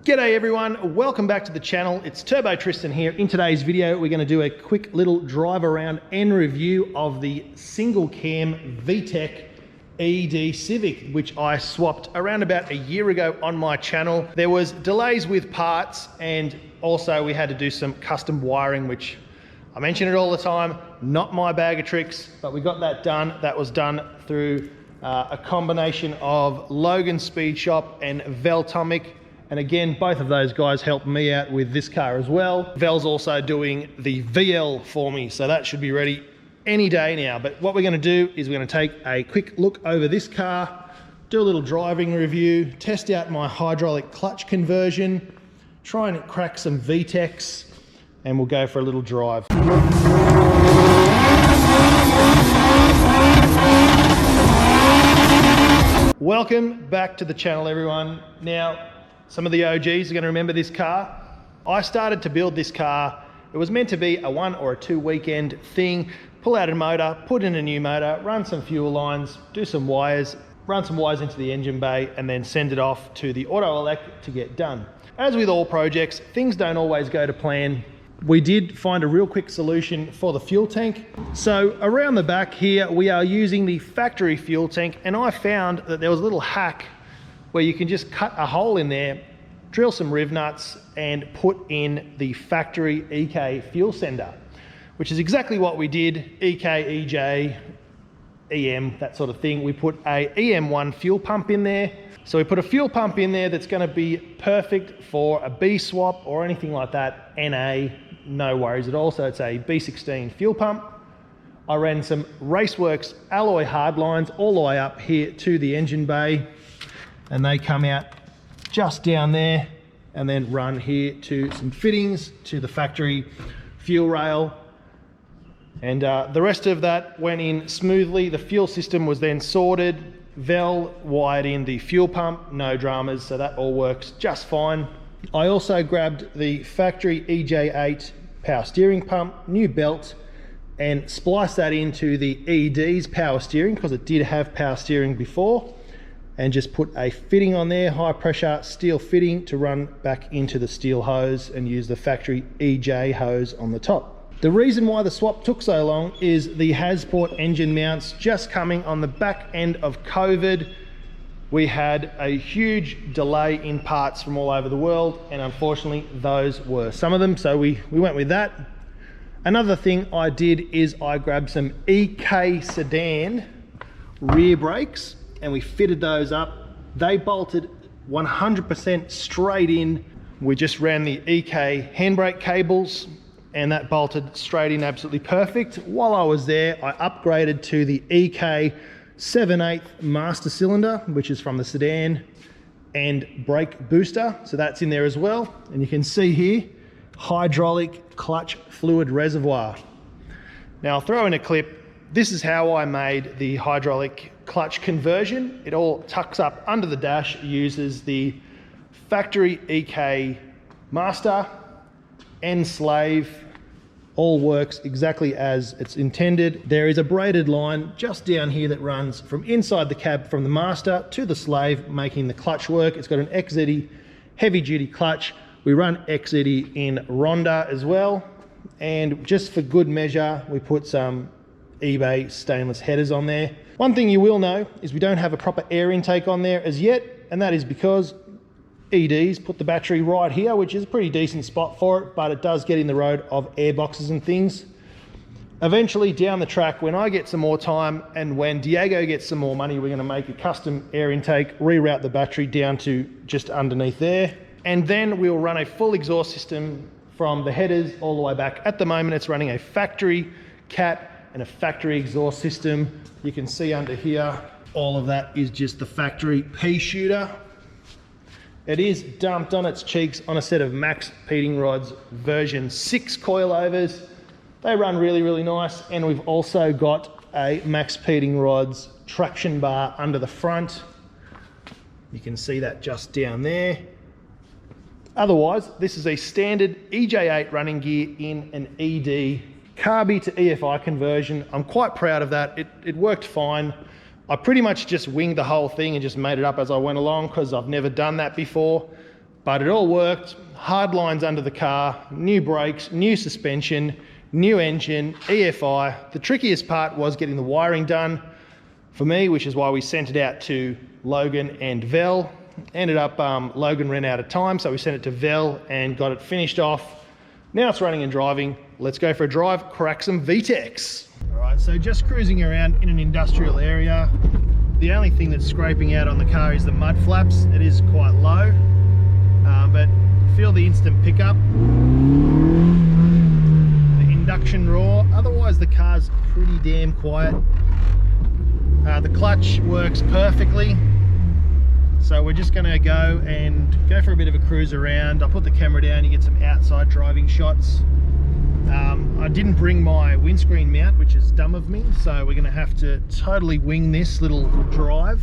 G'day everyone, welcome back to the channel. It's Turbo Tristan here. In today's video, we're going to do a quick little drive around and review of the single cam VTEC ED Civic, which I swapped around about a year ago on my channel. There was delays with parts, and also we had to do some custom wiring, which I mention it all the time, not my bag of tricks, but we got that done. That was done through a combination of Logan Speed Shop and Veltomic. And again, both of those guys helped me out with this car as well. Vel's also doing the VL for me, so that should be ready any day now. But what we're going to do is we're going to take a quick look over this car, do a little driving review, test out my hydraulic clutch conversion, try and crack some VTECs, and we'll go for a little drive. Welcome back to the channel, everyone. Now, some of the OGs are going to remember this car. I started to build this car. It was meant to be a 1 or a 2 weekend thing. Pull out a motor, put in a new motor, run some fuel lines, do some wires, run some wires into the engine bay, and then send it off to the auto elec to get done. As with all projects, things don't always go to plan. We did find a real quick solution for the fuel tank. So around the back here, we are using the factory fuel tank, and I found that there was a little hack where you can just cut a hole in there, drill some riv nuts, and put in the factory EK fuel sender, which is exactly what we did. EK, EJ, EM, that sort of thing. We put a EM1 fuel pump in there. So we put a fuel pump in there that's going to be perfect for a B swap or anything like that. NA, no worries at all. So it's a B16 fuel pump. I ran some RACEWORKS alloy hard lines all the way up here to the engine bay, and they come out just down there and then run here to some fittings to the factory fuel rail. And the rest of that went in smoothly. The fuel system was then sorted. Vel wired in the fuel pump, no dramas, so that all works just fine. I also grabbed the factory EJ8 power steering pump, new belt, and spliced that into the ED's power steering because it did have power steering before, and just put a fitting on there, high pressure steel fitting to run back into the steel hose, and use the factory EJ hose on the top. The reason why the swap took so long is the Hasport engine mounts just coming on the back end of COVID. We had a huge delay in parts from all over the world, and unfortunately those were some of them, so we went with that. Another thing I did is I grabbed some EK sedan rear brakes, and we fitted those up. They bolted 100% straight in. We just ran the EK handbrake cables, and that bolted straight in absolutely perfect. While I was there, I upgraded to the EK 7/8 master cylinder, which is from the sedan, and brake booster, so that's in there as well. And you can see here, hydraulic clutch fluid reservoir. Now I'll throw in a clip. This is how I made the hydraulic clutch conversion. It all tucks up under the dash, uses the factory EK master and slave, all works exactly as it's intended. There is a braided line just down here that runs from inside the cab from the master to the slave, making the clutch work. It's got an XZD heavy duty clutch. We run XZD in Ronda as well, and just for good measure we put some eBay stainless headers on there. One thing you will know is we don't have a proper air intake on there as yet, and that is because ED's put the battery right here, which is a pretty decent spot for it, but it does get in the road of air boxes and things. Eventually down the track, when I get some more time and when Diego gets some more money, we're going to make a custom air intake, reroute the battery down to just underneath there, and then we'll run a full exhaust system from the headers all the way back. At the moment it's running a factory cat and a factory exhaust system. You can see under here, all of that is just the factory pea shooter. It is dumped on its cheeks on a set of Max Peating Rods version 6 coilovers. They run really, really nice. And we've also got a Max Peating Rods traction bar under the front. You can see that just down there. Otherwise, this is a standard EJ8 running gear in an ED carby to EFI conversion. I'm quite proud of that. It worked fine. I pretty much just winged the whole thing and just made it up as I went along because I've never done that before. but it all worked. Hard lines under the car, new brakes, new suspension, new engine, EFI. The trickiest part was getting the wiring done for me, which is why we sent it out to Logan and Vel. Ended up, Logan ran out of time, so we sent it to Vel and got it finished off. Now it's running and driving. Let's go for a drive, crack some VTECs. All right, so just cruising around in an industrial area. The only thing that's scraping out on the car is the mud flaps. It is quite low, but feel the instant pickup. The induction roar. Otherwise, the car's pretty damn quiet. The clutch works perfectly. So we're just gonna go for a bit of a cruise around. I'll put the camera down, you get some outside driving shots. I didn't bring my windscreen mount, which is dumb of me, so we're gonna have to totally wing this little drive.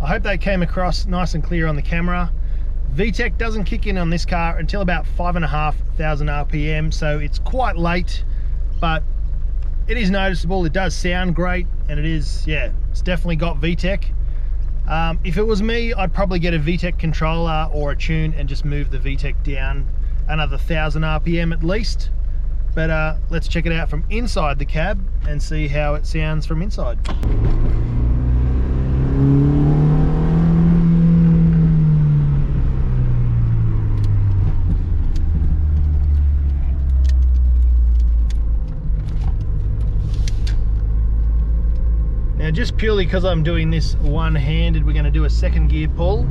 I hope they came across nice and clear on the camera. VTEC doesn't kick in on this car until about 5,500 RPM, so it's quite late, but it is noticeable. It does sound great, and it is, yeah, it's definitely got VTEC. If it was me, I'd probably get a VTEC controller or a tune and just move the VTEC down another 1,000 RPM at least. But let's check it out from inside the cab and see how it sounds from inside. Now, just purely because I'm doing this one-handed, we're going to do a second gear pull.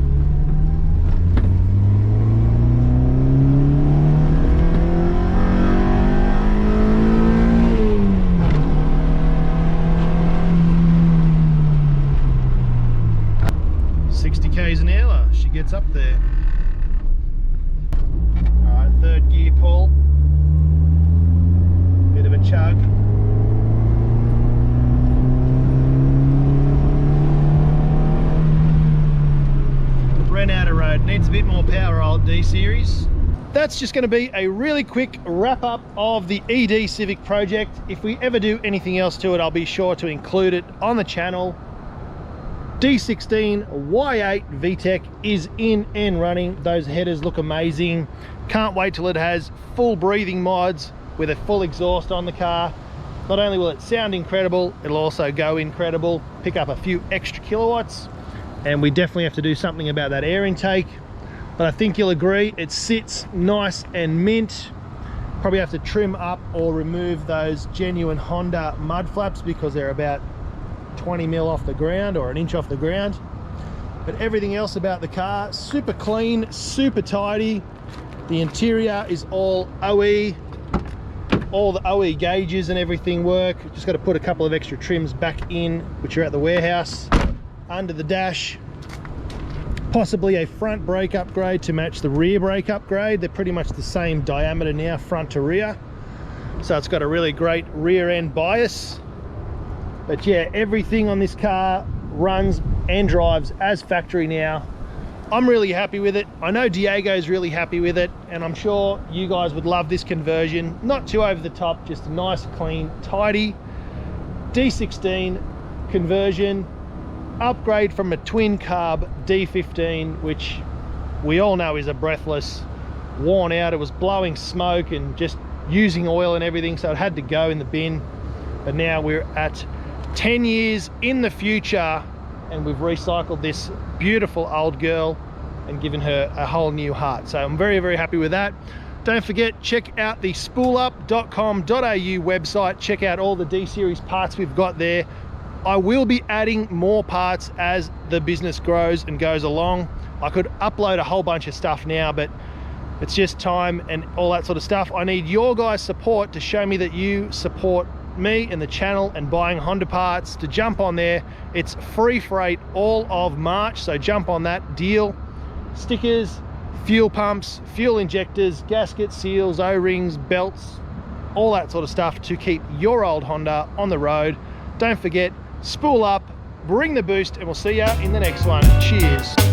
K's an hour, she gets up there. Alright, third gear pull. Bit of a chug. Ran out of road, needs a bit more power, old D series. That's just going to be a really quick wrap up of the ED Civic project. If we ever do anything else to it, I'll be sure to include it on the channel. D16Y8 VTEC is in and running. Those headers look amazing. Can't wait till it has full breathing mods with a full exhaust on the car. Not only will it sound incredible, it'll also go incredible, pick up a few extra kilowatts, and we definitely have to do something about that air intake. But I think you'll agree, it sits nice and mint. Probably have to trim up or remove those genuine Honda mud flaps because they're about 20 mil off the ground or an inch off the ground. But everything else about the car, super clean, super tidy. The interior is all OE. All the OE gauges and everything work. Just got to put a couple of extra trims back in, which are at the warehouse. Under the dash, possibly a front brake upgrade to match the rear brake upgrade. They're pretty much the same diameter now, front to rear. So it's got a really great rear end bias. But yeah, everything on this car runs and drives as factory now. I'm really happy with it. I know Diego's really happy with it, and I'm sure you guys would love this conversion. Not too over the top, just a nice, clean, tidy D16 conversion. Upgrade from a twin carb D15, which we all know is a breathless, worn out. It was blowing smoke and just using oil and everything, so it had to go in the bin. But now we're at 10 years in the future, and we've recycled this beautiful old girl and given her a whole new heart. So I'm very, very happy with that. Don't forget, check out the spoolup.com.au website. Check out all the D series parts we've got there. I will be adding more parts as the business grows and goes along. I could upload a whole bunch of stuff now, but It's just time and all that sort of stuff. I need your guys' support to show me that you support me and the channel and buying Honda parts, to jump on there. It's free freight all of March, so jump on that deal. Stickers, fuel pumps, fuel injectors, gasket seals, O-rings, belts, all that sort of stuff to keep your old Honda on the road. Don't forget, spool up, bring the boost, and we'll see you in the next one. Cheers.